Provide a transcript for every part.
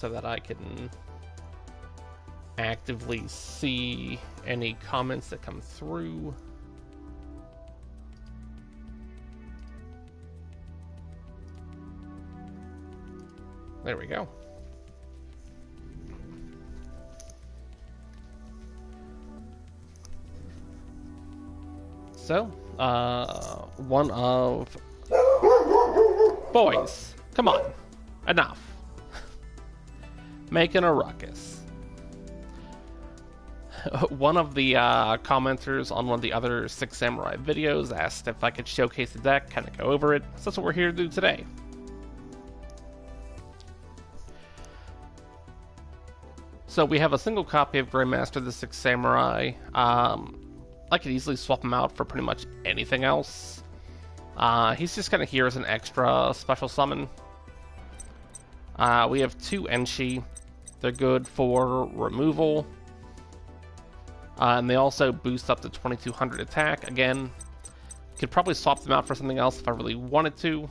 so that I can actively see any comments that come through. There we go. So, one of... Boys, come on. Enough. Making a ruckus. One of the commenters on one of the other Six Samurai videos asked if I could showcase the deck, kind of go over it. So that's what we're here to do today. So we have a single copy of Grandmaster the Six Samurai. I could easily swap him out for pretty much anything else. He's just kind of here as an extra special summon. We have two Enshi. They're good for removal. And they also boost up to 2200 attack. Again, could probably swap them out for something else if I really wanted to.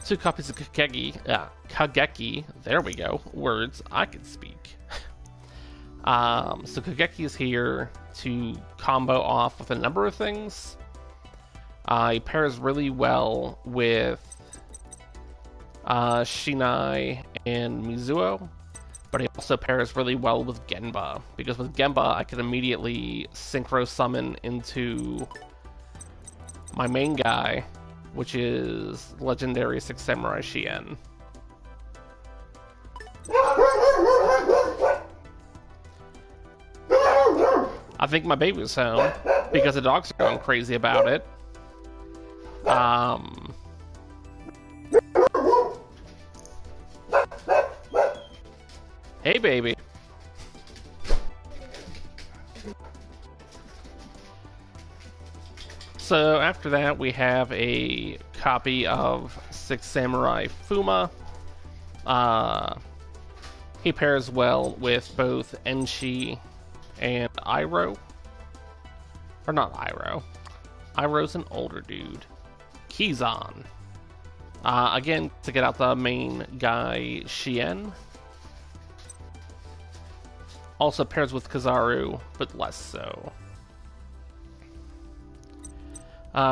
Two copies of Kageki. There we go. Words I can speak. So Kageki is here to combo off with a number of things. He pairs really well with Shinai and Mizuo, but he also pairs really well with Genba, because with Genba I can immediately synchro summon into my main guy, which is legendary Six Samurai Shien. I think my baby was home because the dogs are going crazy about it. Hey, baby. So after that, we have a copy of Six Samurai Fuma. He pairs well with both Enshi and Iroh. Or not Iroh. Iroh's an older dude. Kizan. Again, to get out the main guy, Shien. Also pairs with Kizaru, but less so.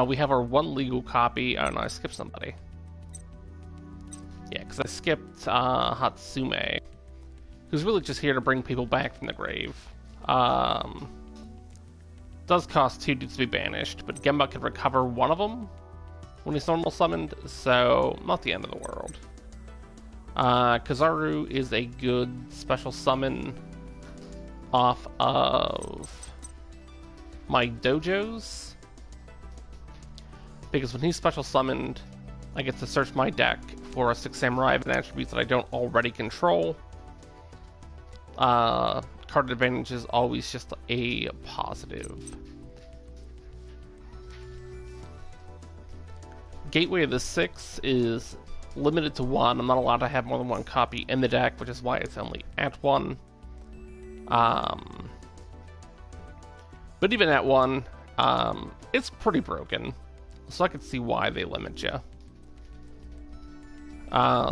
We have our one legal copy. Oh no, I skipped somebody. Yeah, because I skipped Hatsume, who's really just here to bring people back from the grave. Does cost 2 dudes to be banished, but Genba can recover one of them when he's normal summoned, so not the end of the world. Kizaru is a good special summon off of my dojos, because when he's special summoned, I get to search my deck for a Six Samurai of an attribute that I don't already control. Card advantage is always just a positive. Gateway of the Six is limited to one. I'm not allowed to have more than one copy in the deck, which is why it's only at one. But even at one, it's pretty broken, so I can see why they limit you.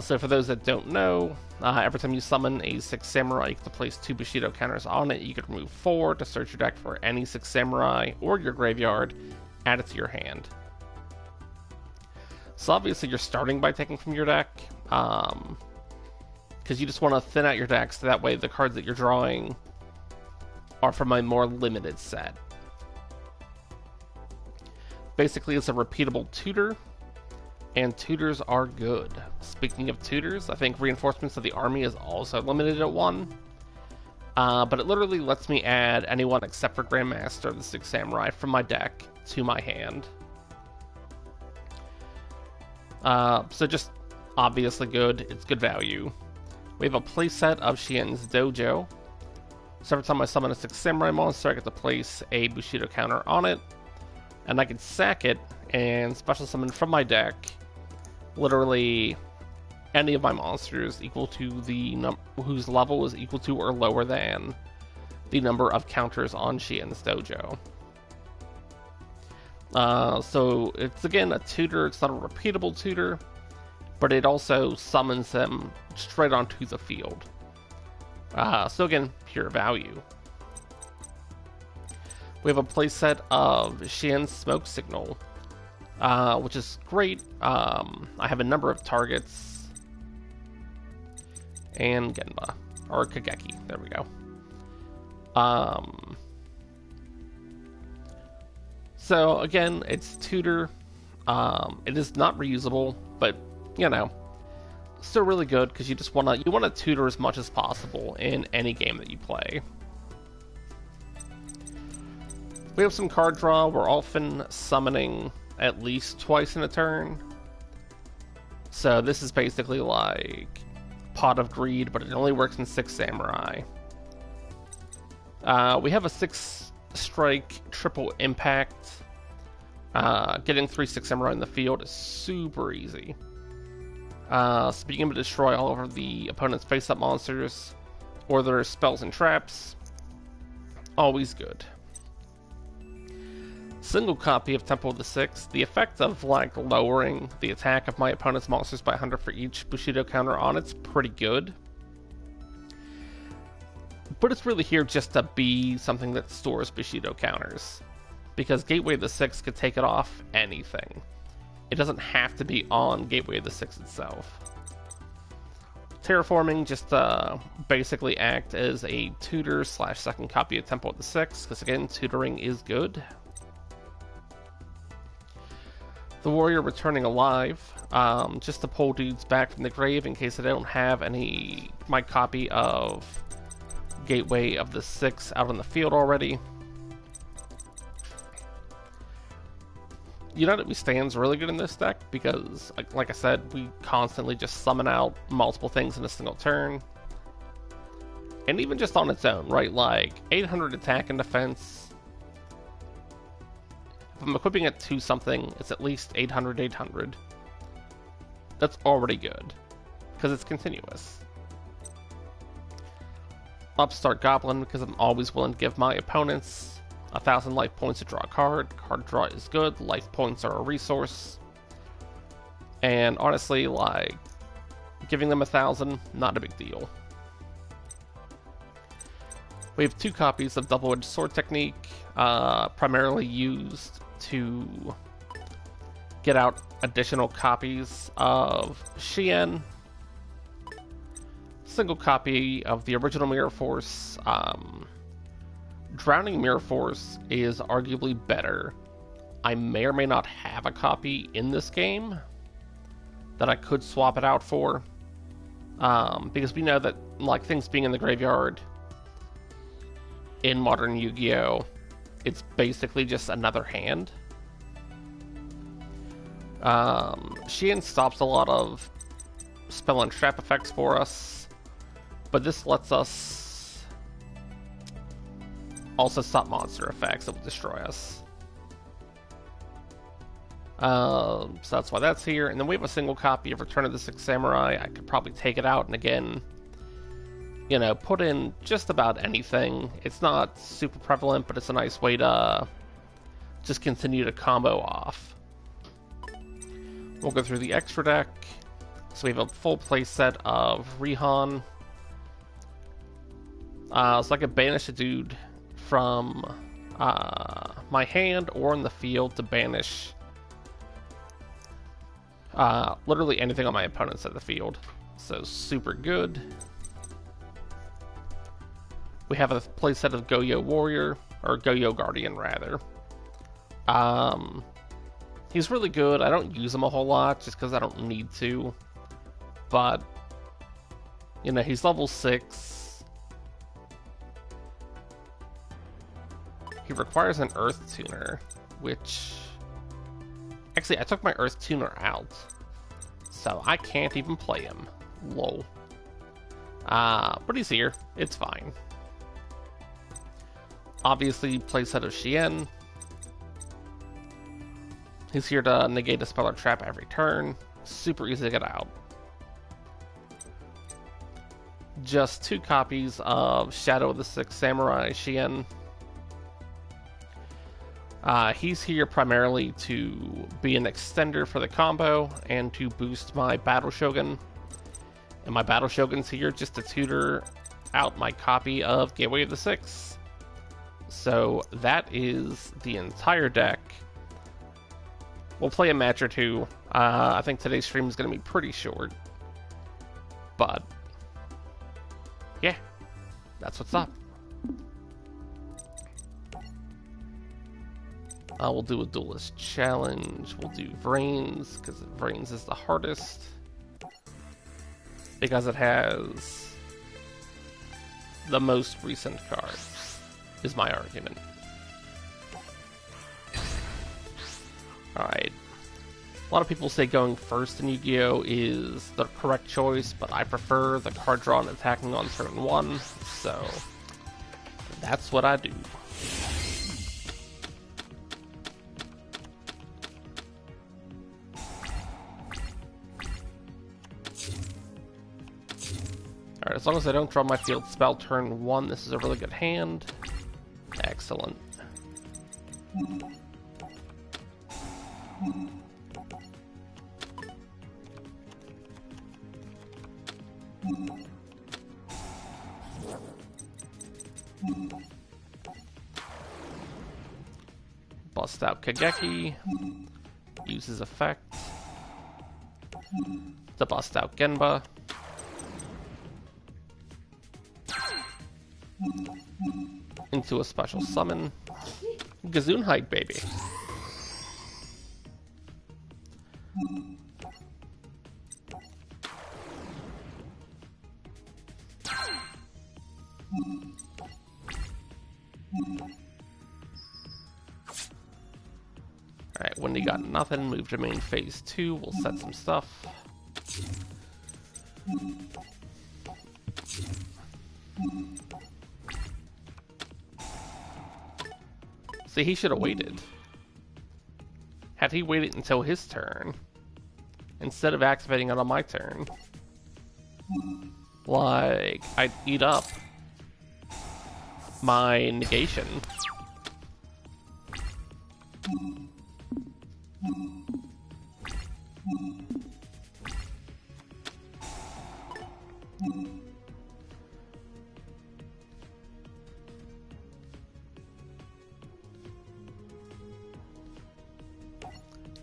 So for those that don't know, every time you summon a Six Samurai, you get to place 2 Bushido counters on it. You can remove 4 to search your deck for any Six Samurai or your graveyard, add it to your hand. So obviously you're starting by taking from your deck, because you just want to thin out your deck so that way the cards that you're drawing are from a more limited set. Basically, it's a repeatable tutor, and tutors are good. Speaking of tutors, I think Reinforcements of the Army is also limited at 1. But it literally lets me add anyone except for Grandmaster of the Six Samurai from my deck to my hand. So just obviously good. It's good value. We have a playset of Shien's Dojo. So every time I summon a Six Samurai monster, I get to place a Bushido counter on it. And I can sack it and special summon from my deck literally any of my monsters equal to the whose level is equal to or lower than the number of counters on Shien's Dojo. So it's again a tutor. It's not a repeatable tutor. but it also summons him straight onto the field. So again, pure value. We have a playset of Xian's Smoke Signal, which is great. I have a number of targets. And Genba, or Kageki, there we go. So again, it's tutor. It is not reusable, but you know, still really good because you just want to tutor as much as possible in any game that you play. We have some card draw. We're often summoning at least twice in a turn. So this is basically like Pot of Greed, but it only works in 6 Samurai. We have a 6-strike triple impact. Getting 3 6 Samurai in the field is super easy. So being able to destroy all of the opponent's face-up monsters or their spells and traps, always good. Single copy of Temple of the Six. The effect of like lowering the attack of my opponent's monsters by 100 for each Bushido counter on it's pretty good. But it's really here just to be something that stores Bushido counters, because Gateway of the Six could take it off anything. It doesn't have to be on Gateway of the Six itself. Terraforming just basically act as a tutor / second copy of Temple of the Six, because again, tutoring is good. The Warrior Returning Alive, just to pull dudes back from the grave in case I don't have my copy of Gateway of the Six out on the field already. United We Stand's really good in this deck because, like I said, we constantly just summon out multiple things in a single turn. And even just on its own, right? Like 800 attack and defense. If I'm equipping it to something, it's at least 800. That's already good because it's continuous. Upstart Goblin because I'm always willing to give my opponents 1,000 life points to draw a card. Card draw is good. Life points are a resource. And honestly, like, giving them 1,000, not a big deal. We have 2 copies of Double-Edged Sword Technique, primarily used to get out additional copies of Xian. Single copy of the original Mirror Force. Drowning Mirror Force is arguably better. I may or may not have a copy in this game that I could swap it out for. Because we know that, like, things being in the graveyard in modern Yu-Gi-Oh!, it's basically just another hand. Xian stops a lot of spell and trap effects for us, but this lets us also stop monster effects that will destroy us. So that's why that's here. And then we have a single copy of Return of the Six Samurai. I could probably take it out and again, you know, put in just about anything. It's not super prevalent, but it's a nice way to just continue to combo off. We'll go through the extra deck. So we have a full play set of Rihan. So I can banish a dude from my hand or in the field to banish literally anything on my opponent's side of the field. So super good. We have a playset of Yugioh Warrior, or Yugioh Guardian rather. He's really good. I don't use him a whole lot just because I don't need to. But, you know, he's level 6. He requires an Earth Tuner, which... Actually, I took my Earth Tuner out, so I can't even play him. Lol. But he's here. It's fine. Obviously, playset of Xian. He's here to negate a spell or trap every turn. Super easy to get out. Just 2 copies of Shadow of the Six Samurai Xian. He's here primarily to be an extender for the combo and to boost my Battle Shogun. And my Battle Shogun's here just to tutor out my copy of Gateway of the Six. So that is the entire deck. We'll play a match or two. I think today's stream is going to be pretty short. But yeah, that's what's up. We'll do a Duelist challenge. We'll do Vrains, because Vrains is the hardest. Because it has the most recent cards, is my argument. Alright. A lot of people say going first in Yu-Gi-Oh! Is the correct choice, but I prefer the card draw and attacking on turn 1, so that's what I do. Alright, as long as I don't draw my field spell turn 1, this is a really good hand. Excellent. Bust out Kageki. Use his effect to bust out Genba. Into a special summon. Gesundheit, baby. Alright, when you got nothing, move to main phase 2. We'll set some stuff. See, he should have waited. Had he waited until his turn, instead of activating it on my turn, like, I'd eat up my negation.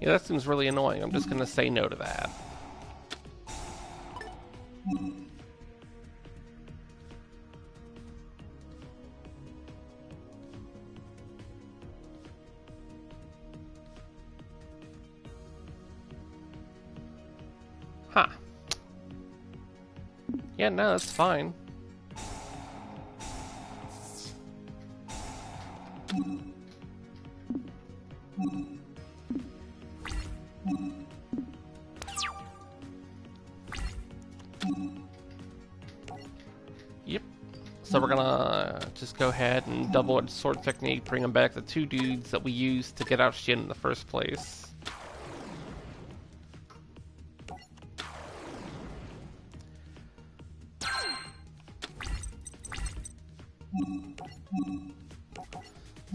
Yeah, that seems really annoying. I'm just gonna say no to that. Huh. Yeah, no, that's fine. Yep. So we're gonna just go ahead and double-edged sword technique, bring them back the 2 dudes that we used to get out Shin in the first place.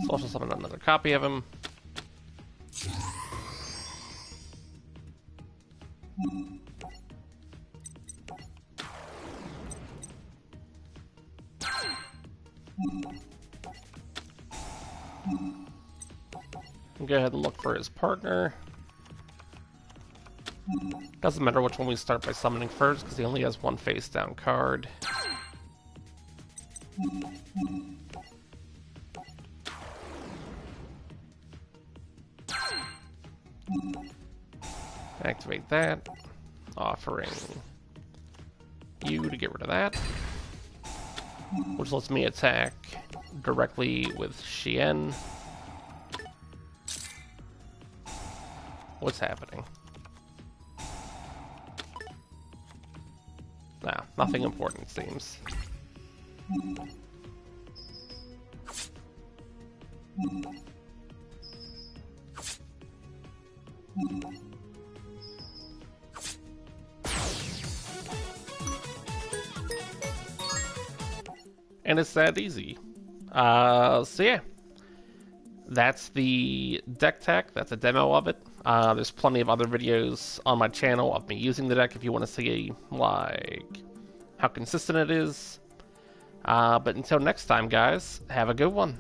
So I'll just summon another copy of him. Go ahead and look for his partner. Doesn't matter which one we start by summoning first, because he only has 1 face down card. Activate that, offering you to get rid of that, which lets me attack directly with Shien. What's happening? Nah, nothing important, it seems. And it's that easy. So yeah. That's the deck tech. That's a demo of it. There's plenty of other videos on my channel of me using the deck if you want to see, like, how consistent it is. But until next time, guys, have a good one.